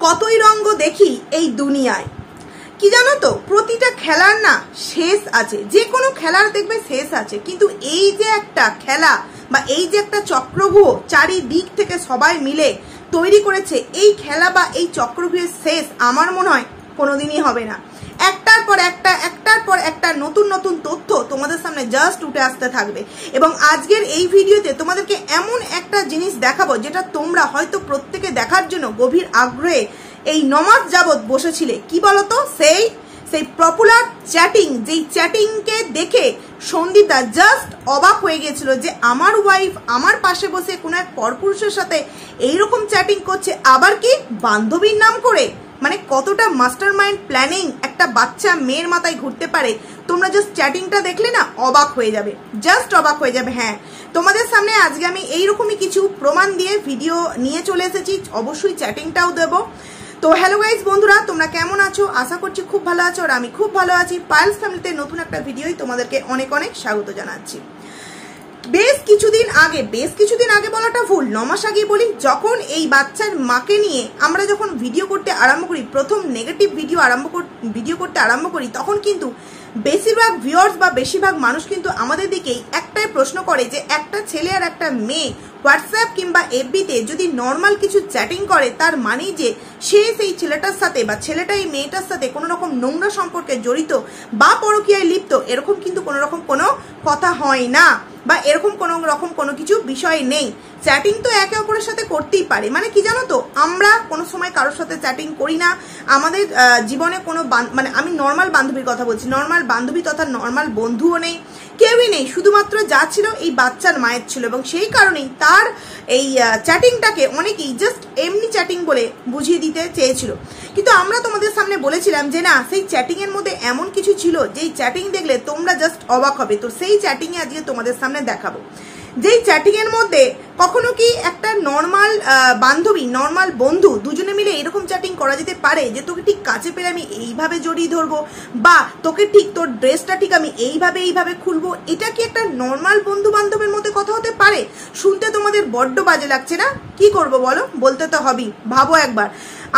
কতই রঙ্গ দেখি এই দুনিয়ায়। কি জানো তো, প্রতিটা খেলার না শেষ আছে, যে কোনো খেলার দেখবে শেষ আছে, কিন্তু এই যে একটা খেলা বা এই যে একটা চক্রব্যূহ চারিদিক থেকে সবাই মিলে তৈরি করেছে, এই খেলা বা এই চক্রব্যূহের শেষ আমার মনে হয় কোনোদিনই হবে না। একটার পর একটা নতুন নতুন তথ্য তোমাদের সামনে জাস্ট উঠে আসতে থাকবে। এবং আজকের এই ভিডিওতে তোমাদেরকে এমন একটা জিনিস দেখাবো যেটা তোমরা হয়তো প্রত্যেকে দেখার জন্য গভীর আগ্রহে এই 9 মাস যাবৎ বসেছিলে। কি বলতো, সেই পপুলার চ্যাটিং, যেই চ্যাটিংকে দেখে সন্দীপদা জাস্ট অবাক হয়ে গেছিল যে আমার ওয়াইফ আমার পাশে বসে কোনো এক পরপুরুষের সাথে এইরকম চ্যাটিং করছে, আবার কি বান্ধবীর নাম করে। মানে কতটা মাস্টার মাইন্ড প্ল্যানিং একটা বাচ্চা মেয়ের মাথায় ঘুরতে পারে, তোমরা জাস্ট চ্যাটিংটা দেখলে না অবাক হয়ে যাবে, জাস্ট অবাক হয়ে যাবে। হ্যাঁ, তোমাদের সামনে আজকে আমি এইরকমই কিছু প্রমাণ দিয়ে ভিডিও নিয়ে চলে এসেছি, অবশ্যই চ্যাটিংটাও দেবো। তো হ্যালো গাইজ বন্ধুরা, তোমরা কেমন আছো? আশা করছি খুব ভালো আছো, আর আমি খুব ভালো আছি। পায়েলস ফ্যামিলিতে নতুন একটা ভিডিওই তোমাদেরকে অনেক অনেক স্বাগত জানাচ্ছি। বেশ কিছুদিন আগে বলাটা ভুল, 9 মাস আগেই বলি, যখন এই বাচ্চার মাকে নিয়ে আমরা যখন ভিডিও করতে আরম্ভ করি, প্রথম নেগেটিভ ভিডিও করতে আরম্ভ করি, তখন কিন্তু বেশিরভাগ ভিউয়ার্স বা বেশিরভাগ মানুষ কিন্তু আমাদের দিকেই একটাই প্রশ্ন করে যে একটা ছেলে আর একটা মেয়ে হোয়াটসঅ্যাপ কিংবা এফবিতে যদি নর্মাল কিছু চ্যাটিং করে, তার মানে যে সে সেই ছেলেটার সাথে বা ছেলেটা এই মেয়েটার সাথে কোনো রকম নোংরা সম্পর্কে জড়িত বা পরকীয়ায় লিপ্ত, এরকম কিন্তু কোনো রকম কোনো কথা হয় না, বা এরকম কোনো কিছু বিষয় নেই। চ্যাটিং তো একে অপরের সাথে করতেই পারে। মানে কি জানো তো, আমরা কোনো সময় কারোর সাথে চ্যাটিং করি না, আমাদের জীবনে কোনো মানে আমি নর্মাল বান্ধবীর কথা বলছি, নর্মাল বান্ধবী তথা নর্মাল বন্ধুও নেই, কেউই নেই, শুধুমাত্র যা ছিল এই বাচ্চার মায়ের ছিল। এবং সেই কারণেই তার এই চ্যাটিংটাকে অনেকেই জাস্ট এমনি চ্যাটিং বলে বুঝিয়ে দিতে চেয়েছিল। কিন্তু আমরা তোমাদের সামনে বলেছিলাম যে না, সেই চ্যাটিংয়ের মধ্যে এমন কিছু ছিল যেই চ্যাটিং দেখলে তোমরা জাস্ট অবাক হবে। তো সেই চ্যাটিংয়ে আজকে তোমাদের সামনে দেখাবো, যেই চ্যাটিংয়ের মধ্যে কখনো কি একটা নর্মাল বান্ধবী, নর্মাল বন্ধু দুজনে মিলে এরকম চ্যাটিং করা যেতে পারে যে তোকে ঠিক কাছে পেলে আমি এইভাবে জড়িয়ে ধরবো, বা তোকে ঠিক তোর ড্রেসটা ঠিক আমি এইভাবে খুলবো। এটা কি একটা নর্মাল বন্ধু বান্ধবের মধ্যে কথা হতে পারে? শুনতে তোমাদের বড্ড বাজে লাগছে না? কি করবো বলো, বলতে তো হবেই। ভাবো একবার,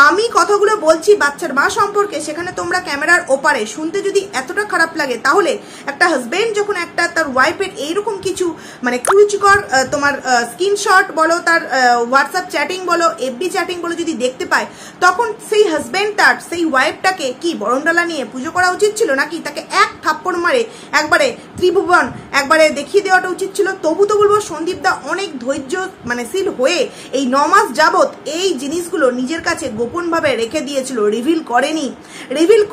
আমি কথাগুলো বলছি বাচ্চার মা সম্পর্কে, সেখানে তোমরা ক্যামেরার ওপারে শুনতে যদি এতটা খারাপ লাগে, তাহলে একটা হাজবেন্ড যখন একটা তার ওয়াইফের এইরকম কিছু মানে কুরুচিকর তোমার স্ক্রিনশট বলো, তার হোয়াটসঅ্যাপ চ্যাটিং বলো, এফবি চ্যাটিং বলো যদি দেখতে পায়, তখন সেই হাজবেন্ড তার সেই ওয়াইফটাকে কি বরণডালা নিয়ে পুজো করা উচিত ছিল, নাকি তাকে এক থাপ্পড় মারে একবারে ত্রিভুবন একবারে দেখিয়ে দেওয়াটা উচিত ছিল? তবু তো বলবো সন্দীপদা অনেক ধৈর্য মানে শীল হয়ে এই 9 মাস যাবৎ এই জিনিসগুলো নিজের কাছে গোপনভাবে রেখে দিয়েছিল, রিভিল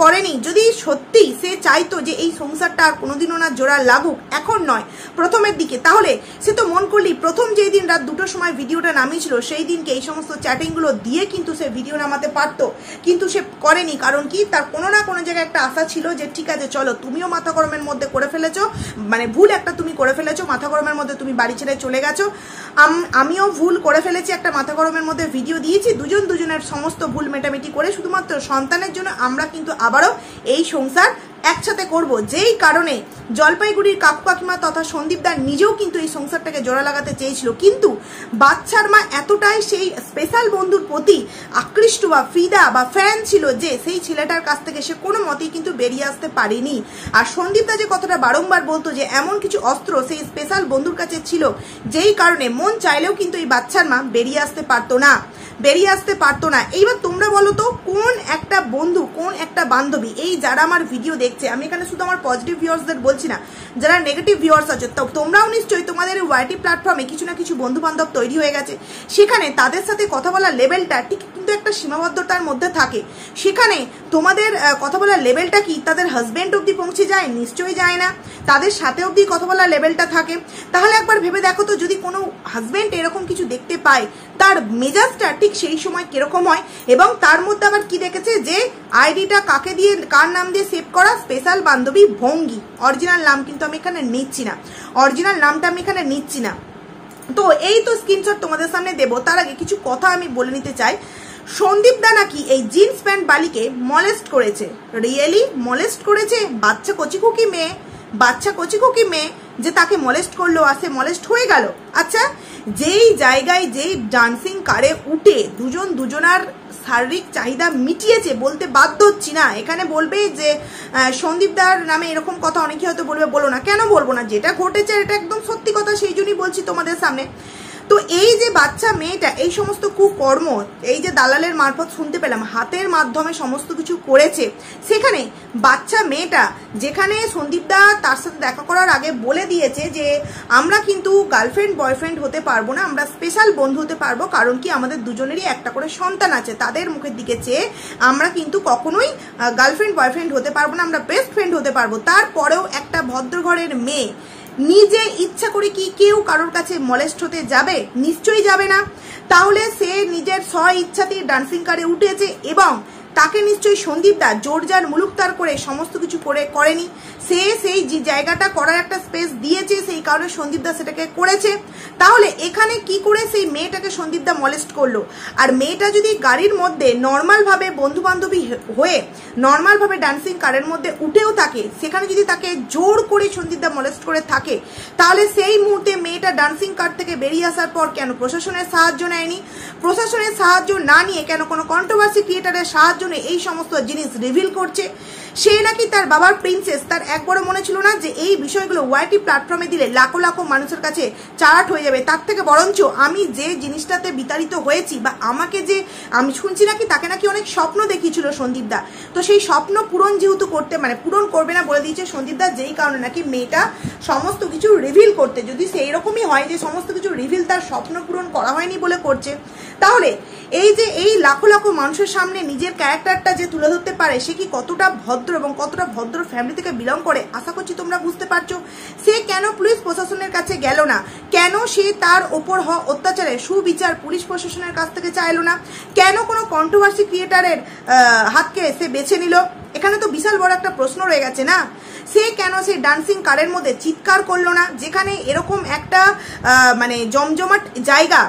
করেনি। যদি সত্যি সে চাইতো যে এই সংসারটা আর কোনোদিনও না জোড়া লাগুক, এখন নয় প্রথমের দিকে, তাহলে সে তো মন করলি প্রথম যেই দিন রাত 2টোর সময় ভিডিওটা নামিয়েছিল, সেই দিনকে এই সমস্ত চ্যাটিংগুলো দিয়ে কিন্তু সে ভিডিও নামাতে পারতো, কিন্তু সে করেনি। কারণ কি, তার কোনো না কোনো জায়গায় একটা আশা ছিল যে ঠিক আছে চলো, তুমিও মাথা গরমের মধ্যে করে ফেলেছো, মানে ভুল একটা তুমি করে ফেলেছো, মাথা গরমের মধ্যে তুমি বাড়ি ছেড়ে চলে গেছো, আমিও ভুল করে ফেলেছি, একটা মাথা গরমের মধ্যে ভিডিও দিয়েছি, দুজনের সমস্ত ভুল মেটামেটি করে শুধুমাত্র সন্তানের জন্য আমরা কিন্তু আবারও এই সংসার একসাথে করব। যেই কারণে জলপাইগুড়ির কাকু কাকিমা তথা সন্দীপদার নিজেও কিন্তু এই সংসারটাকে জোড়া লাগাতে চেয়েছিল, কিন্তু বাচ্চার মা এতটাই সেই স্পেশাল বন্ধুর প্রতি আকৃষ্ট বা ফিদা বা ফ্যান ছিল যে সেই ছেলেটার কাছ থেকে সে কোনো মতেই কিন্তু বেরিয়ে আসতে পারেনি। আর সন্দীপদা যে কথাটা বারংবার বলতো যে এমন কিছু অস্ত্র সেই স্পেশাল বন্ধুর কাছে ছিল, যেই কারণে মন চাইলেও কিন্তু এই বাচ্চার মা বেরিয়ে আসতে পারতো না। এইবার তোমরা বলো তো, কোন একটা বন্ধু, কোন একটা বান্ধবী, এই যারা আমার ভিডিও দেখছে, আমি এখানে শুধু আমার পজিটিভ ভিউয়ার্সদের বলছি না, যারা নেগেটিভ ভিউয়ার্স আছে, তো তোমরাও নিশ্চয়ই তোমাদের ওয়াইটি প্ল্যাটফর্মে কিছু না কিছু বন্ধু বান্ধব তৈরি হয়ে গেছে, সেখানে তাদের সাথে কথা বলার লেভেলটা ঠিক কিন্তু একটা সীমাবদ্ধতার মধ্যে থাকে। সেখানে তোমাদের কথা বলার লেভেলটা কি তাদের হাজবেন্ড অবধি পৌঁছে যায়? নিশ্চয়ই যায় না। তাদের সাথে অবধি কথা বলার লেভেলটা থাকে। তাহলে একবার ভেবে দেখো তো, যদি কোনো হাজবেন্ড এরকম কিছু দেখতে পায়, তার মেজাজটা ঠিক সেই সময় কিরকম হয়? এবং তার মধ্যে আবার কি দেখেছে যে আইডিটা কাকে দিয়ে, কার নাম দিয়ে সেভ করা, স্পেশাল বান্ধবী ভঙ্গি, অরিজিনাল নাম কিন্তু আমি এখানে নিচ্ছি না, তো এই তো স্ক্রিনশট তোমাদের সামনে দেবো। তার আগে কিছু কথা আমি বলে নিতে চাই। সন্দীপদা নাকি এই জিন্স প্যান্ট বালিকে মলেস্ট করেছে, রিয়েলি মলেস্ট করেছে? বাচ্চা কচি মেয়ে যে তাকে মলেস্ট করলো, আসে মলেস্ট হয়ে গেল। আচ্ছা, যেই জায়গায় যেই ডান্সিং কারে উঠে দুজনার শারীরিক চাহিদা মিটিয়েছে বলতে বাধ্য হচ্ছি না। এখানে বলবে যে সন্দীপদার নামে এরকম কথা অনেকে হয়তো বলবে, বলো না, কেন বলবো না, যেটা ঘটেছে এটা একদম সত্যি কথা, সেই জন্যই বলছি তোমাদের সামনে। তো এই যে বাচ্চা মেয়েটা এই সমস্ত কুকর্ম, এই যে দালালের মারফত শুনতে পেলাম হাতের মাধ্যমে সমস্ত কিছু করেছে, সেখানে বাচ্চা মেয়েটা যেখানে সন্দীপদা তার সাথে দেখা করার আগে বলে দিয়েছে যে আমরা কিন্তু গার্লফ্রেন্ড বয়ফ্রেন্ড হতে পারবো না, আমরা স্পেশাল বন্ধু হতে পারবো, কারণ কি আমাদের দুজনেরই একটা করে সন্তান আছে, তাদের মুখের দিকে চেয়ে আমরা কিন্তু কখনোই গার্লফ্রেন্ড বয়ফ্রেন্ড হতে পারবো না, আমরা বেস্ট ফ্রেন্ড হতে পারবো। তারপরেও একটা ভদ্র ঘরের মেয়ে নিজে ইচ্ছা করে কি কেউ কারোর কাছে মলেস্ট হতে যাবে? নিশ্চয়ই যাবে না। তাহলে সে নিজের স্ব ইচ্ছাতেই ডান্সিং কারে উঠেছে এবং তাকে নিশ্চয়ই সন্দীপদা জোরজার মুলুকতার করে সমস্ত কিছু করেনি। সে সেই যে জায়গাটা করার একটা স্পেস দিয়েছে, সেই কারণে সন্দীপদা সেটাকে করেছে। তাহলে এখানে কি করে সেই মেয়েটাকে সন্দীপদা মলেস্ট করলো? আর মেয়েটা যদি গাড়ির মধ্যে নর্মালভাবে বন্ধু বান্ধবী হয়ে নর্মালভাবে ডান্সিং কারের মধ্যে উঠেও থাকে, সেখানে যদি তাকে জোর করে সন্দীপদা মলেস্ট করে থাকে, তাহলে সেই মুহূর্তে মেয়েটা ডান্সিং কার থেকে বেরিয়ে আসার পর কেন প্রশাসনের সাহায্য নেয়নি? প্রশাসনের সাহায্য না নিয়ে কেন কোনো কন্ট্রোভার্সি ক্রিয়েটারের সাহায্য এই সমস্ত জিনিস রিভিল করছে? সে নাকি তার বাবার প্রিন্সেস, তার একবারও মনে ছিল না যে এই বিষয়গুলো ওয়াইটি প্ল্যাটফর্মে দিলে লাখো লাখো মানুষের কাছে চার্ট হয়ে যাবে? তার থেকে বরঞ্চ আমি যে জিনিসটাতে বিতাড়িত হয়েছি বা আমাকে যে আমি শুনছি নাকি তাকে নাকি অনেক স্বপ্ন দেখিয়েছিল সন্দীপদা, তো সেই স্বপ্ন পূরণ যেহেতু পূরণ করবে না বলে দিয়েছে সন্দীপদা, যেই কারণে নাকি মেয়েটা সমস্ত কিছু রিভিল করতে, যদি সেই রকমই হয় যে সমস্ত কিছু রিভিল তার স্বপ্ন পূরণ করা হয়নি বলে করছে, তাহলে এই যে এই লাখো লাখো মানুষের সামনে নিজের ক্যারেক্টারটা যে তুলে ধরতে পারে, সে কি কতটা ভদ্র এবং কতটা ভদ্র ফ্যামিলি থেকে বিলং করে, আশা করছি তোমরা বুঝতে পারছো। সে কেন পুলিশ প্রশাসনের কাছে গেল না? কেন সে তার ওপর হওয়া অত্যাচারের সুবিচার পুলিশ প্রশাসনের কাছ থেকে চাইলো না? কেন কোনো কন্ট্রোভার্সি ক্রিয়েটারের হাতকে সে বেছে নিল? এখানে তো বিশাল বড় একটা প্রশ্ন রয়ে গেছে না? সে কেন সেই ডান্সিং কারের মধ্যে চিৎকার করলো না, যেখানে এরকম একটা মানে জমজমাট জায়গা,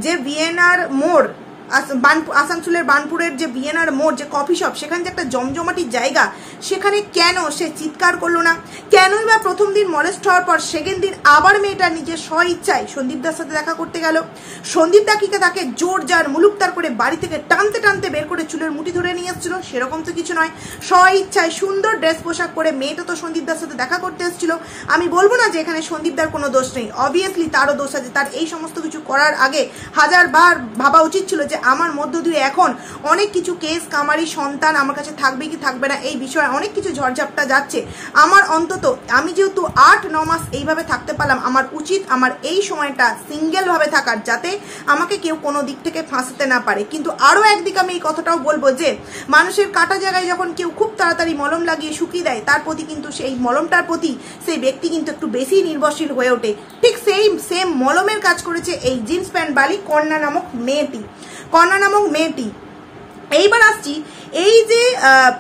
যে ভিএনআর মোড়, আসানসোলের বানপুরের যে ভিএনআর মোড়, যে কফি শপ, সেখানে যে একটা জমজমাটি জায়গা, সেখানে কেন সে চিৎকার করলো না? কেনই বা প্রথম দিন মলেস্ট হওয়ার পর সেকেন্ড দিন আবার মেয়েটা নিজের স্ব ইচ্ছায় সন্দীপদার সাথে দেখা করতে গেল? সন্দীপদা কি তাকে জোর জার মুলুকতার করে বাড়ি থেকে টানতে টানতে বের করে চুলের মুঠি ধরে নিয়ে এসেছিল? সেরকম তো কিছু নয়। স্ব ইচ্ছায় সুন্দর ড্রেস পোশাক করে মেয়েটা তো সন্দীপদার সাথে দেখা করতে এসেছিল। আমি বলবো না যে এখানে সন্দীপদার কোনো দোষ নেই, অবভিয়াসলি তারও দোষ আছে। তার এই সমস্ত কিছু করার আগে হাজারবার ভাবা উচিত ছিল যে আমার মধ্য দিয়ে এখন অনেক কিছু কেস কামারি সন্তান আমার কাছে থাকবে কি থাকবে না, এই বিষয়ে অনেক কিছু ঝড়ঝাপটা যাচ্ছে। আমার অন্তত আমি যেহেতু 8-9 মাস এইভাবে থাকতে পারলাম, আমার উচিত আমার এই সময়টা সিঙ্গেল ভাবে থাকার, যাতে আমাকে কেউ কোনো দিক থেকে ফাঁসাতে না পারে। কিন্তু আরও একদিকে আমি এই কথাটাও বলবো যে মানুষের কাটা জায়গায় যখন কেউ খুব তাড়াতাড়ি মলম লাগিয়ে শুকিয়ে দেয়, তার প্রতি কিন্তু সেই মলমটার প্রতি সেই ব্যক্তি কিন্তু একটু বেশি নির্ভরশীল হয়ে ওঠে। ঠিক সেম মলমের কাজ করেছে এই জিন্স প্যান্ট বালি কন্যা নামক মেয়েটি। এইবার আসছি, এই যে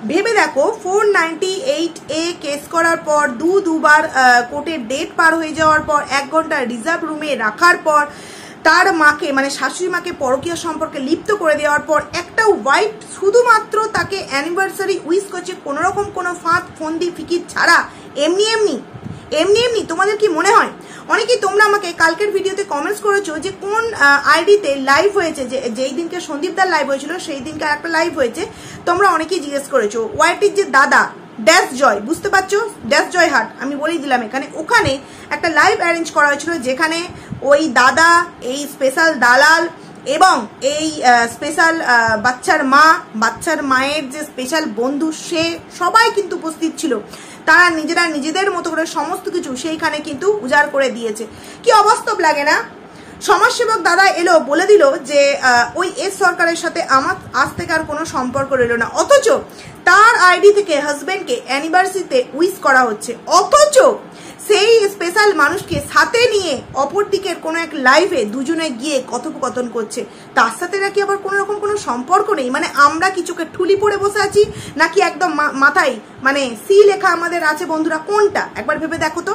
ভেবে দেখো 498A কেস করার পর দুবার কোর্টের ডেট পার হয়ে যাওয়ার পর 1 ঘন্টা রিজার্ভ রুমে রাখার পর তার মাকে মানে শাশুড়ি মাকে পরকীয়া সম্পর্কে লিপ্ত করে দেওয়ার পর একটা ওয়াইফ শুধুমাত্র তাকে অ্যানিভার্সারি উইশ করছে কোনো রকম কোনো ফাঁদ ফন্দি ফিকির ছাড়া, এমনি তোমাদের কি মনে হয়? অনেকেই তোমরা আমাকে কালকের ভিডিওতে কমেন্টস করেছো যে কোন আইডিতে লাইভ হয়েছে, যেই দিনকে সন্দীপদার লাইভ হয়েছিল সেই দিনকে একটা লাইভ হয়েছে, তোমরা অনেকেই জিজ্ঞেস করেছো। ওয়াইটির যে দাদা ড্যাশ জয়, বুঝতে পারছো, ড্যাশ জয় হাট, আমি বলেই দিলাম এখানে, ওখানে একটা লাইভ অ্যারেঞ্জ করা হয়েছিল, যেখানে ওই দাদা, এই স্পেশাল দালাল এবং এই স্পেশাল বাচ্চার মায়ের যে স্পেশাল বন্ধু, সে সবাই কিন্তু উপস্থিত ছিল। তারা নিজেদের মতো করে সমস্ত কিছু সেইখানে কিন্তু উজাড় করে দিয়েছে। কি অবাস্তব লাগে না? সমাজসেবক দাদা এলো, বলে দিল যে ওই সরকারের সাথে আমার আজ থেকে আর কোনো সম্পর্ক রইল না, অথচ তার আইডি থেকে হাজবেন্ডকে অ্যানিভার্সারিতে উইশ করা হচ্ছে, অথচ সেই স্পেশাল মানুষকে সাথে নিয়ে অপর দিকের কোনো এক লাইভে দুজনে গিয়ে কথোপকথন করছে। তার সাথে নাকি আবার কোনো রকম কোনো সম্পর্ক নেই। মানে আমরা কি চোখে ঠুলি পড়ে বসে আছি, নাকি একদম মাথায় মানে সি লেখা আমাদের আছে? বন্ধুরা, কোনটা একবার ভেবে দেখো তো।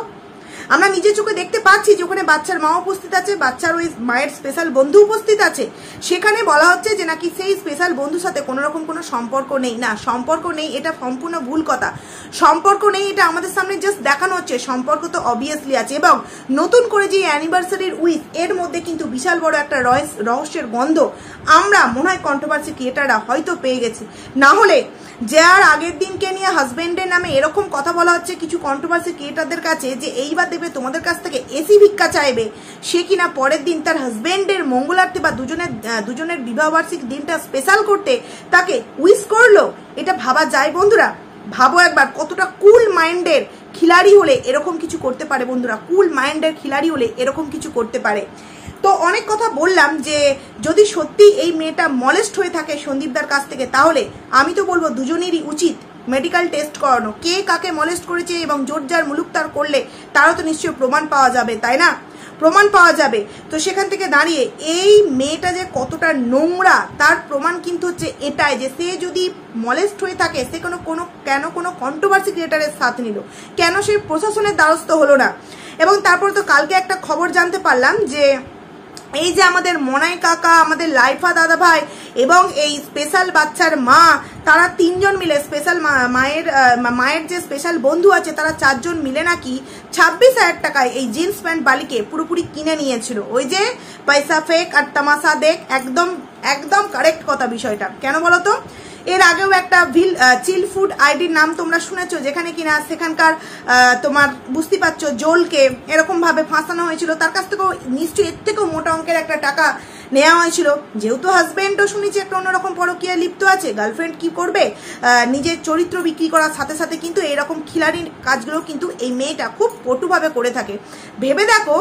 আমরা নিজের চোখে দেখতে পাচ্ছি যে ওখানে বাচ্চার মা উপস্থিত আছে, বাচ্চার ওই মায়ের স্পেশাল বন্ধু উপস্থিত আছে। সেখানে বলা হচ্ছে যে নাকি সেই স্পেশাল বন্ধুর সাথে কোনো রকম কোনো সম্পর্ক নেই। না, সম্পর্ক নেই, এটা সম্পূর্ণ ভুল কথা। সম্পর্ক নেই, এটা আমাদের সামনে জাস্ট দেখানো হচ্ছে। সম্পর্ক তো অবভিয়াসলি আছে। এবং নতুন করে যে অ্যানিভার্সারির উইথ, এর মধ্যে কিন্তু বিশাল বড় একটা রহস্যের গন্ধ আমরা মনে হয় কন্ট্রোভার্সি ক্রিয়েটাররা হয়তো পেয়ে গেছি। না হলে যার আগের দিনকে নিয়ে হাজবেন্ডের নামে এরকম কথা বলা হচ্ছে কিছু কন্ট্রোভার্সি ক্রিয়েটারদের কাছে যে এইবার দেবে তোমাদের কাছ থেকে এসি ভিক্ষা চাইবে, সে কিনা পরের দিন তার হাজবেন্ডের মঙ্গলার্থে বা দুজনের বিবাহবার্ষিক দিনটা স্পেশাল করতে তাকে উইশ করলো। এটা ভাবা যায় বন্ধুরা? ভাবো একবার, কতটা কুল মাইন্ডের খিলাড়ি হলে এরকম কিছু করতে পারে বন্ধুরা। কুল মাইন্ডের খিলাড়ি হলে এরকম কিছু করতে পারে। তো অনেক কথা বললাম যে যদি সত্যি এই মেয়েটা মলেস্ট হয়ে থাকে সন্দীপদার কাছ থেকে, তাহলে আমি তো বলবো দুজনেরই উচিত মেডিকেল টেস্ট করানো। কে কাকে মলেস্ট করেছে এবং জোরজার মুলুকতার করলে তারও তো নিশ্চয়ই প্রমাণ পাওয়া যাবে, তাই না? প্রমাণ পাওয়া যাবে। তো সেখান থেকে দাঁড়িয়ে এই মেয়েটা যে কতটা নোংরা তার প্রমাণ কিন্তু হচ্ছে এটাই, যে সে যদি মলেস্ট হয়ে থাকে সে কেন কোনো কন্ট্রোভার্সি ক্রিয়েটারের সাথ নিল, কেন সে প্রশাসনের দ্বারস্থ হলো না। এবং তারপর তো কালকে একটা খবর জানতে পারলাম যে এই যে আমাদের মনাই কাকা, আমাদের লাইফা দাদা ভাই এবং এই স্পেশাল বাচ্চার মা, তারা তিনজন মিলে স্পেশাল মায়ের যে স্পেশাল বন্ধু আছে তারা চারজন মিলে নাকি 26,000 টাকায় এই জিন্স প্যান্ট বালিকে পুরোপুরি কিনে নিয়েছিল। ওই যে পয়সা ফেক আর তামাশা দেখ, একদম একদম কারেক্ট কথা বিষয়টা। কেন বলো তো? এর আগেও একটা চিল ফুড আইডির নাম তোমরা শুনেছো, যেখানে কিনা সেখানকার তোমার বুঝতে পারছো জোলকে এরকম ভাবে ফাঁসানো হয়েছিল। তার কাছ থেকেও নিশ্চয়ই এর থেকেও মোটা অঙ্কের একটা টাকা নেওয়া হয়েছিল। যেহেতু হাজবেন্ডও শুনেছি একটা অন্যরকম পরকীয়া লিপ্ত আছে, গার্লফ্রেন্ড কি করবে, নিজের চরিত্র বিক্রি করার সাথে সাথে কিন্তু এরকম খিলাড়ির কাজগুলো কিন্তু এই মেয়েটা খুব পটুভাবে করে থাকে। ভেবে দেখো,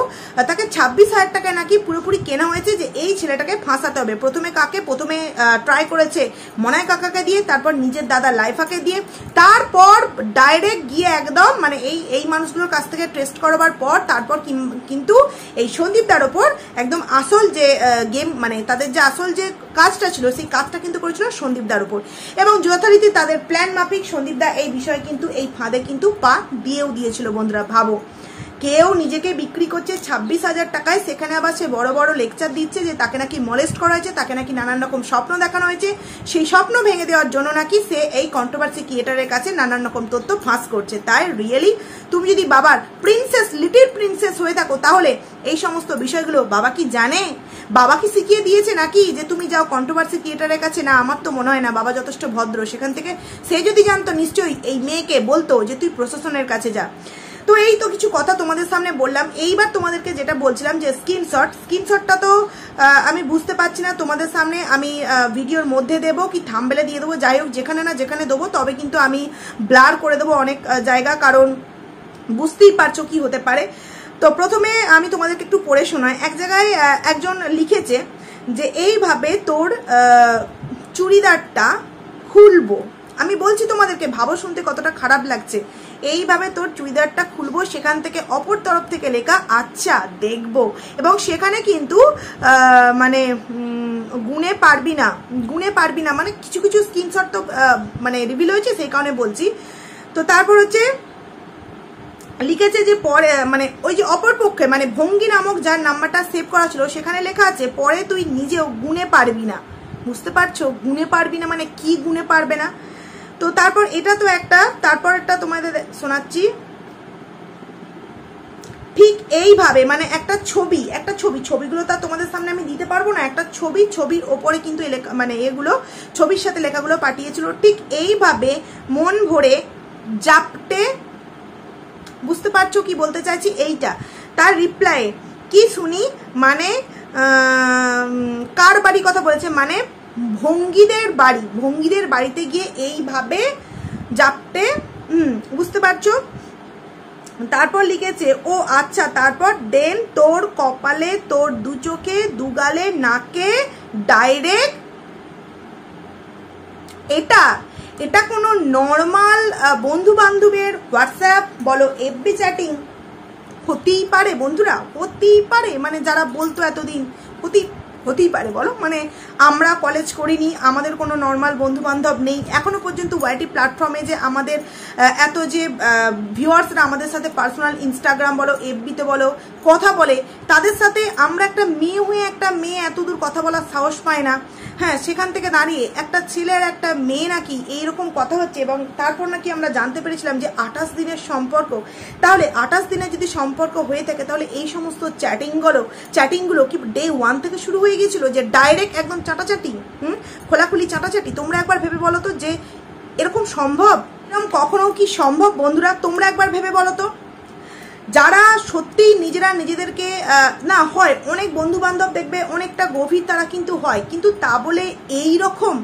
তাকে 26,000 টাকায় নাকি পুরোপুরি কেনা হয়েছে যে এই ছেলেটাকে ফাঁসাতে হবে। প্রথমে কাকে? প্রথমে ট্রাই করেছে মনাই কাকাকে দিয়ে, তারপর নিজের দাদা লাইফাকে দিয়ে, তারপর ডাইরেক্ট গিয়ে একদম মানে এই মানুষগুলোর কাছ থেকে টেস্ট করবার পর তারপর কিন্তু এই সন্দীপদার ওপর একদম আসল যে মানে তাদের যে আসল যে কাজটা ছিল সেই কাজটা কিন্তু করেছিল সন্দীপদার উপর। এবং যথারীতি তাদের প্ল্যান মাফিক সন্দীপদা এই বিষয়ে কিন্তু এই ফাঁদে কিন্তু পা দিয়েও দিয়েছিল। বন্ধুরা ভাবো, কেউ নিজেকে বিক্রি করছে 26,000 টাকায়, সেখানে আবার সে বড় বড় লেকচার দিচ্ছে যে তাকে নাকি মলেস্ট করা হয়েছে, তাকে নাকি নানান রকম স্বপ্ন দেখানো হয়েছে। সেই স্বপ্ন ভেঙে দেওয়ার জন্য নাকি সে এই কন্ট্রোভার্সি ক্রিয়েটারের কাছে নানান রকম তথ্য ফাঁস করছে। তাই রিয়েলি তুমি যদি বাবার প্রিন্সেস, লিটিল প্রিন্সেস হয়ে থাকো, তাহলে এই সমস্ত বিষয়গুলো বাবা কি জানে? বাবা কি শিখিয়ে দিয়েছে নাকি যে তুমি যাও কন্ট্রোভার্সি ক্রিয়েটারের কাছে? না, আমার তো মনে হয় না। বাবা যথেষ্ট ভদ্র, সেখান থেকে সে যদি জানতো নিশ্চয়ই এই মেয়েকে বলতো যে তুই প্রশাসনের কাছে যা। তো এই তো কিছু কথা তোমাদের সামনে বললাম। এইবার তোমাদেরকে যেটা বলছিলাম যে স্ক্রিনশটটা তো আমি বুঝতে পারছি না তোমাদের সামনে আমি ভিডিওর মধ্যে দেবো কি থাম্বনেলে দিয়ে দেবো। যাই হোক, যেখানে না যেখানে দেবো, তবে কিন্তু আমি ব্লার করে দেবো অনেক জায়গা, কারণ বুঝতেই পারছো কি হতে পারে। তো প্রথমে আমি তোমাদেরকে একটু পড়ে শোনাই। এক জায়গায় একজন লিখেছে যে এইভাবে তোর চুড়িদারটা খুলবো। আমি বলছি তোমাদেরকে, ভাবো শুনতে কতটা খারাপ লাগছে। এইভাবে তোর চুড়িদারটা খুলবো, সেখান থেকে অপর তরফ থেকে লেখা আচ্ছা দেখবো। এবং সেখানে কিন্তু মানে গুনে পারবি না মানে কিছু কিছু স্ক্রিনশট তো মানে রিভিল হয়েছে, সেই কারণে বলছি। তো তারপর হচ্ছে লিখেছে যে পরে মানে ওই যে অপর পক্ষে মানে ভঙ্গি নামক যার নাম্বারটা সেভ করা ছিল, সেখানে লেখা আছে পরে তুই নিজেও গুনে পারবি না। বুঝতে পারছো? গুনে পারবি না মানে কি গুনে পারবে না? তো তারপর এটা তো একটা, তারপর একটা তোমাদের শোনাচ্ছি। ঠিক এইভাবে মানে একটা ছবিগুলো তা তোমাদের সামনে আমি দিতে পারবো না। একটা ছবির ওপরে কিন্তু মানে এগুলো ছবির সাথে লেখাগুলো পাঠিয়েছিল। ঠিক এইভাবে মন ভরে জাপটে, বুঝতে পারছো কি বলতে চাইছি? এইটা তার রিপ্লাই কি শুনি, মানে কার বাড়ি কথা বলেছে, মানে ভঙ্গিদের বাড়িতে গিয়ে এইভাবে জাপটে, বুঝতে পারছো? তারপর লিখেছে ও আচ্ছা, তারপর দেন তোর কপালে, তোর দু চোখে, দু গালে, নাকে ডাইরেক্ট। এটা কোনো নর্মাল বন্ধু বান্ধবের হোয়াটসঅ্যাপ বলো, এফবি চ্যাটিং হতেই পারে বন্ধুরা, হতেই পারে। মানে যারা বলতো এতদিন হতেই পারে বলো, মানে আমরা কলেজ করিনি, আমাদের কোনো নর্মাল বন্ধু বান্ধব নেই এখনো পর্যন্ত ওয়াইটি প্ল্যাটফর্মে যে আমাদের এত যে ভিউয়ার্সরা আমাদের সাথে পার্সোনাল ইনস্টাগ্রাম বলো এফবিতে বলো কথা বলে, তাদের সাথে আমরা একটা মেয়ে হয়ে একটা মেয়ে এতদূর কথা বলার সাহস পায় না। হ্যাঁ, সেখান থেকে দাঁড়িয়ে একটা ছেলের একটা মেয়ে নাকি এইরকম কথা হচ্ছে, এবং তারপর নাকি আমরা জানতে পেরেছিলাম যে 28 দিনের সম্পর্ক। তাহলে 28 দিনে যদি সম্পর্ক হয়ে থাকে তাহলে এই সমস্ত চ্যাটিংগুলো কি ডে 1 থেকে শুরু হয়ে গিয়েছিল, যে ডাইরেক্ট একদম চাটাচাটি, খোলাখুলি চাটাচাটি? তোমরা একবার ভেবে বলো তো যে এরকম সম্ভব? এরকম কখনো কি সম্ভব বন্ধুরা? তোমরা একবার ভেবে বলো তো। যারা সত্যিই নিজেরা নিজেদেরকে না হয়, অনেক বন্ধু বান্ধব দেখবে অনেকটা গভীর তারা কিন্তু হয়, কিন্তু তা বলে এই রকম,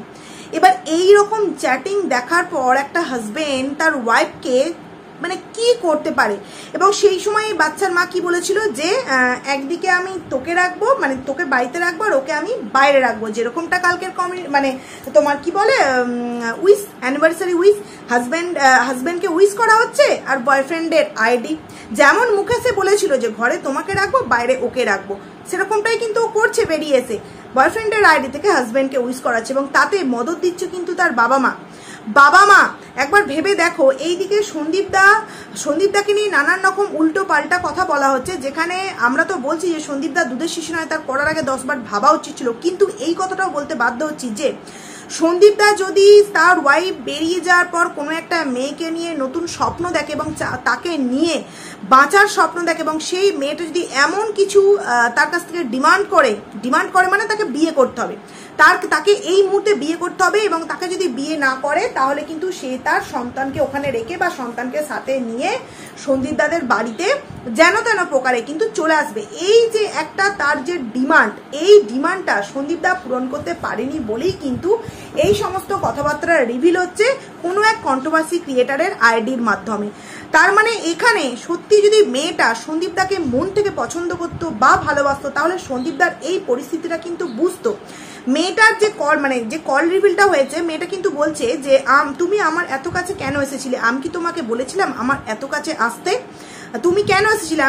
এবার এই রকম চ্যাটিং দেখার পর একটা হাজবেন্ড তার ওয়াইফকে মানে কি করতে পারে? এবং সেই সময় বাচ্চার মা কি বলেছিল যে একদিকে আমি তোকে রাখবো, মানে তোকে বাড়িতে রাখবো, আর ওকে আমি বাইরে রাখবো, যেরকমটা কালকের মানে তোমার কি বলে উইস, অ্যানিভার্সারি উইস, হাজব্যান্ডকে উইস করা হচ্ছে, আর বয়ফ্রেন্ডের আইডি যেমন মুখে সে বলেছিল যে ঘরে তোমাকে রাখবো বাইরে ওকে রাখবো, সেরকমটাই কিন্তু ও করছে, বেরিয়ে এসে বয়ফ্রেন্ডের আইডি থেকে হাজব্যান্ডকে উইস করাচ্ছে, এবং তাতে মদত দিচ্ছে কিন্তু তার বাবা মা। একবার ভেবে দেখো, এইদিকে সন্দীপদাকে নিয়ে নানান রকম উল্টো পাল্টা কথা বলা হচ্ছে, যেখানে আমরা তো বলছি যে সন্দীপদা দুধের শিশু নয়, তার করার আগে 10 বার ভাবা উচিত ছিল, কিন্তু এই কথাটাও বলতে বাধ্য হচ্ছি যে সন্দীপদা যদি তার ওয়াইফ বেরিয়ে যাওয়ার পর কোনো একটা মেয়েকে নিয়ে নতুন স্বপ্ন দেখে এবং তাকে নিয়ে বাঁচার স্বপ্ন দেখে, এবং সেই মেয়েটা যদি এমন কিছু তার কাছ থেকে ডিমান্ড করে মানে তাকে বিয়ে করতে হবে, তাকে এই মুহূর্তে বিয়ে করতে হবে, এবং তাকে যদি বিয়ে না করে তাহলে কিন্তু সে তার সন্তানকে ওখানে রেখে বা সন্তানকে সাথে নিয়ে সন্দীপদাদের বাড়িতে যেন তেন প্রকারে কিন্তু চলে আসবে। এই যে একটা তার যে ডিমান্ড, এই ডিমান্ডটা সন্দীপদা পূরণ করতে পারেনি বলেই কিন্তু এই সমস্ত কথাবার্তা রিভিল হচ্ছে কোনো এক কন্ট্রোভার্সি ক্রিয়েটারের আইডির মাধ্যমে। তার মানে এখানে সত্যি যদি মেয়েটা সন্দীপদাকে মন থেকে পছন্দ করতো বা ভালোবাসতো তাহলে সন্দীপদার এই পরিস্থিতিটা কিন্তু বুঝতো। মেয়েটার যে কল রিভিলটা হয়েছে, মেয়েটা কিন্তু বলছে যে তুমি আমার এত কাছে কেন এসেছিলে? আমি কি তোমাকে বলেছিলাম আমার এত কাছে আসতে? তুমি কেন এসেছিলে?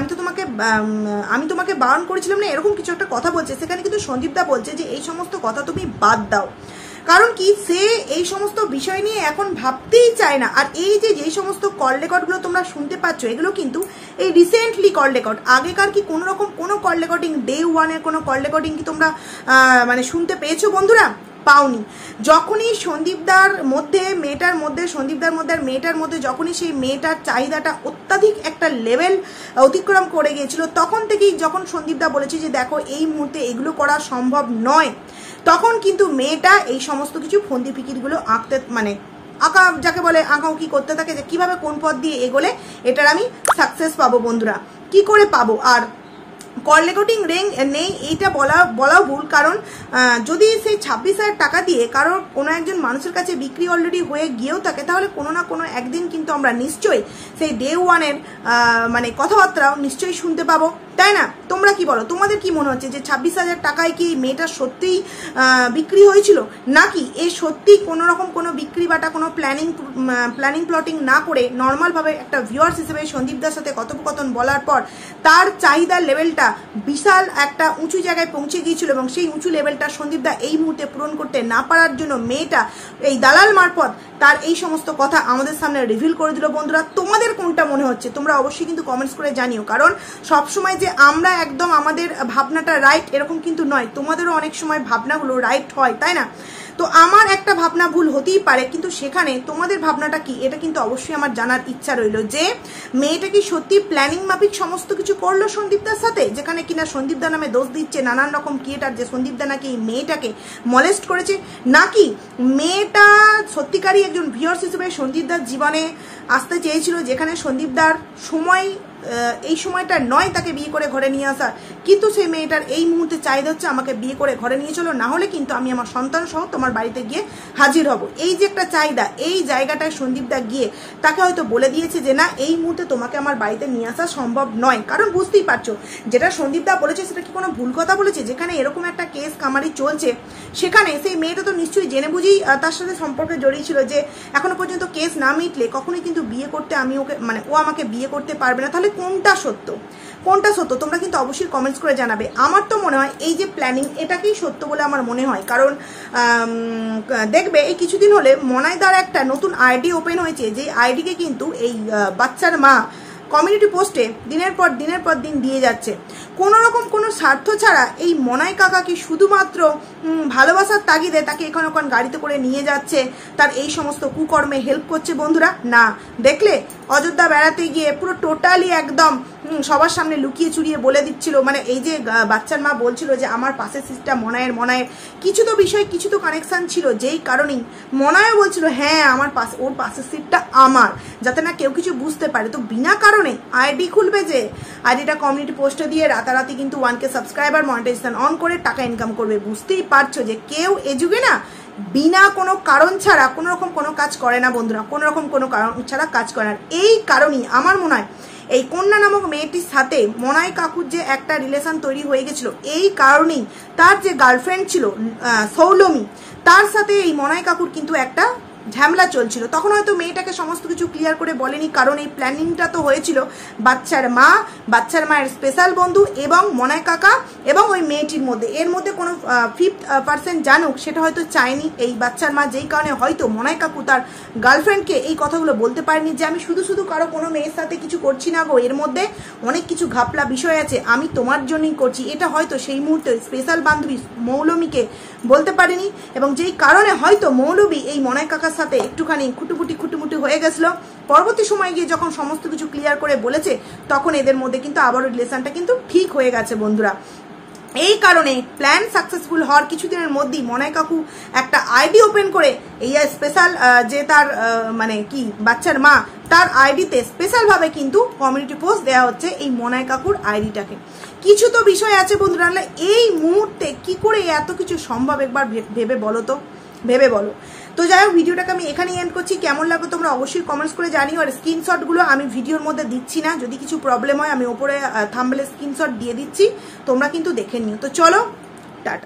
আমি তোমাকে বারণ করেছিলাম না? এরকম কিছু একটা কথা বলছে। সেখানে কিন্তু সন্দীপদা বলছে যে এই সমস্ত কথা তুমি বাদ দাও, কারণ কি সে এই সমস্ত বিষয় নিয়ে এখন ভাবতেই চায় না। আর এই যেই সমস্ত কল রেকর্ডগুলো তোমরা শুনতে পাচ্ছ, এগুলো কিন্তু এই রিসেন্টলি কল রেকর্ড। আগেকার কি কোনো রকম কোনো কল রেকর্ডিং, ডে 1-এর কোনো কল রেকর্ডিং কি তোমরা মানে শুনতে পেয়েছো বন্ধুরা? পাওনি। যখনই সন্দীপদার মধ্যে আর মেয়েটার মধ্যে যখনই সেই মেয়েটার চাহিদাটা অত্যাধিক একটা লেভেল অতিক্রম করে গিয়েছিল, তখন থেকেই যখন সন্দীপদা বলেছে যে দেখো এই মুহূর্তে এগুলো করা সম্ভব নয়, তখন কিন্তু মেয়েটা এই সমস্ত কিছু ফন্দি ফিকিরগুলো আঁকা যাকে বলে আঁকাউকি করতে থাকে, যে কিভাবে কোন পথ দিয়ে এগোলে এটার আমি সাকসেস পাবো। বন্ধুরা কি করে পাবো? আর কল রেকর্ডিং নেই এইটা বলাও ভুল, কারণ যদি সেই 26,000 টাকা দিয়ে কারোর কোনো একজন মানুষের কাছে বিক্রি অলরেডি হয়ে গিয়েও থাকে, তাহলে কোনো না কোনো একদিন কিন্তু আমরা নিশ্চয়ই সেই ডে 1-এর মানে কথাবার্তাও নিশ্চয়ই শুনতে পাবো, তাই না? তোমরা কি বলো? তোমাদের কি মনে হচ্ছে যে 26,000 টাকায় কি মেয়েটা সত্যিই বিক্রি হয়েছিল, নাকি এ সত্যি কোনো রকম কোনো বিক্রি বাটা কোনো প্ল্যানিং প্লটিং না করে নর্মালভাবে একটা ভিউয়ার্স হিসেবে সন্দীপদার সাথে কথোপকথন বলার পর তার চাহিদার লেভেলটা বিশাল একটা উঁচু জায়গায় পৌঁছে গিয়েছিল, এবং সেই উঁচু লেভেলটা সন্দীপদা এই মুহূর্তে পূরণ করতে না পারার জন্য মেয়েটা এই দালাল মারফত তার এই সমস্ত কথা আমাদের সামনে রিভিল করে দিল। বন্ধুরা তোমাদের কোনটা মনে হচ্ছে তোমরা অবশ্যই কিন্তু কমেন্টস করে জানিও, কারণ সবসময় যে আমরা একদম আমাদের ভাবনাটা রাইট এরকম কিন্তু নয়, তোমাদেরও অনেক সময় ভাবনাগুলো রাইট হয়, তাই না? তো আমার একটা ভাবনা ভুল হতেই পারে, কিন্তু সেখানে তোমাদের ভাবনাটা কি এটা কিন্তু অবশ্যই আমার জানার ইচ্ছা রইল, যে মেয়েটা কি সত্যি প্ল্যানিং মাফিক সমস্ত কিছু করলো সন্দীপদার সাথে, যেখানে কিনা সন্দীপদা নামে দোষ দিচ্ছে নানান রকম ক্রিয়েটার যে সন্দীপদা নাকি এই মেয়েটাকে মলেস্ট করেছে, নাকি মেয়েটা সত্যিকারই একজন ভিউয়ার্স হিসেবে সন্দীপদার জীবনে আসতে চেয়েছিল, যেখানে সন্দীপদার এই সময়টা নয় তাকে বিয়ে করে ঘরে নিয়ে আসা, কিন্তু সেই মেয়েটার এই মুহূর্তে চাহিদা হচ্ছে আমাকে বিয়ে করে ঘরে নিয়ে চলো, না হলে কিন্তু আমি আমার সন্তান সহ তোমার বাড়িতে গিয়ে হাজির হব। এই যে একটা চাহিদা, এই জায়গাটায় সন্দীপদা গিয়ে তাকে হয়তো বলে দিয়েছে যে না এই মুহূর্তে তোমাকে আমার বাড়িতে নিয়ে আসা সম্ভব নয়, কারণ বুঝতেই পারছো যেটা সন্দীপদা বলেছে সেটা কি কোনো ভুল কথা বলেছে? যেখানে এরকম একটা কেস কামারি চলছে, সেখানে সেই মেয়েটা তো নিশ্চয়ই জেনে বুঝেই তার সাথে সম্পর্কে জড়িয়েছিল, যে এখনো পর্যন্ত কেস না মিটলে কখনোই কিন্তু বিয়ে করতে ও আমাকে বিয়ে করতে পারবে না। তাহলে কোনটা সত্য তোমরা কিন্তু অবশ্যই কমেন্টস করে জানাবে। আমার তো মনে হয় এই যে প্ল্যানিং এটাকেই সত্য বলে আমার মনে হয়, কারণ দেখবে এই কিছুদিন হলে মনাইদার একটা নতুন আইডি ওপেন হয়েছে, যে আইডিকে কিন্তু এই বাচ্চার মা কমিউনিটি পোস্টে দিনের পর দিন দিয়ে যাচ্ছে। কোনো রকম কোনো স্বার্থ ছাড়া এই মনাই কাকা কি শুধুমাত্র ভালোবাসার তাগিদে তাকে এখন গাড়িতে করে নিয়ে যাচ্ছে, তার এই সমস্ত কুকর্মে হেল্প করছে বন্ধুরা? না, দেখলে অযোধ্যা বেড়াতে গিয়ে পুরো টোটালি একদম সবার সামনে লুকিয়ে চুরিয়ে বলে দিচ্ছিল, মানে এই যে বাচ্চার মা বলছিল যে আমার পাশের সিটটা মনায়ের কিছু তো বিষয়, কিছু তো কানেকশন ছিল, যেই কারণেই মনায়ও বলছিল হ্যাঁ আমার পাশে, ওর পাশের সিটটা আমার, যাতে না কেউ কিছু বুঝতে পারে। তো বিনা কারণে আইডি খুলবে, যে আইডিটা কমিউনিটি পোস্টে দিয়ে রাতারাতি কিন্তু 1K সাবস্ক্রাইবার মনিটাইজেশন অন করে টাকা ইনকাম করবে। বুঝতেই পারছো যে কেউ এ যুগে না বিনা কোনো কারণ ছাড়া কোনো রকম কোনো কাজ করে না বন্ধুরা, কোনো রকম কোনো কারণ ছাড়া কাজ করে না। এই কারণেই আমার মনে হয় এই কন্যা নামক মেয়েটির সাথে মনাই কাকুর যে একটা রিলেশন তৈরি হয়ে গেছিল, এই কারণেই তার যে গার্লফ্রেন্ড ছিল সৌলমী, তার সাথে এই মনাই কাকুর কিন্তু একটা ঝামেলা চলছিল। তখন হয়তো মেয়েটাকে সমস্ত কিছু ক্লিয়ার করে বলেনি, কারণ এই প্ল্যানিংটা তো হয়েছিল বাচ্চার মায়ের স্পেশাল বন্ধু এবং মনাই কাকা এবং ওই মেয়েটির মধ্যে। এর মধ্যে কোনো 5% জানুক সেটা হয়তো চায়নি এই বাচ্চার মা, যেই কারণে হয়তো মনাই কাকু তার গার্লফ্রেন্ডকে এই কথাগুলো বলতে পারেনি যে আমি শুধু কারো কোনো মেয়ের সাথে কিছু করছি না গো, এর মধ্যে অনেক কিছু ঘাপলা বিষয় আছে, আমি তোমার জন্যই করছি। এটা হয়তো সেই মুহূর্তে স্পেশাল বান্ধবী মৌলমীকে বলতে পারেনি, এবং যেই কারণে হয়তো মৌলবী এই মনাই কাকার সাথে একটুখানি খুঁটুমুটি হয়ে গেছিল। পরবর্তী সময় গিয়ে যখন সমস্ত কিছু ক্লিয়ার করে বলেছে, তখন এদের মধ্যে কিন্তু আবারও রিলেশনটা কিন্তু ঠিক হয়ে গেছে বন্ধুরা। এই কারণে প্ল্যান সাকসেসফুল হওয়ার কিছুদিনের মধ্যেই মনাই কাকু একটা আইডি ওপেন করে এই স্পেশাল যে তার মানে কি বাচ্চার মা, তার আইডিতে স্পেশালভাবে কিন্তু কমিউনিটি পোস্ট দেওয়া হচ্ছে এই মনাই কাকুর আইডিটাকে। কিছু তো বিষয় আছে বন্ধুরা, এই মুহূর্তে কি করে এত কিছু সম্ভব একবার ভেবে বলো। তো যাই হোক, ভিডিওটাকে আমি এখানেই এন্ড করছি। কেমন লাগলো তোমরা অবশ্যই কমেন্টস করে জানিও। আর স্ক্রিনশটগুলো আমি ভিডিওর মধ্যে দিচ্ছি না, যদি কিছু প্রবলেম হয় আমি ওপরে থাম্বনেলে স্ক্রিনশট দিয়ে দিচ্ছি, তোমরা কিন্তু দেখে নিও। তো চলো, টাটা।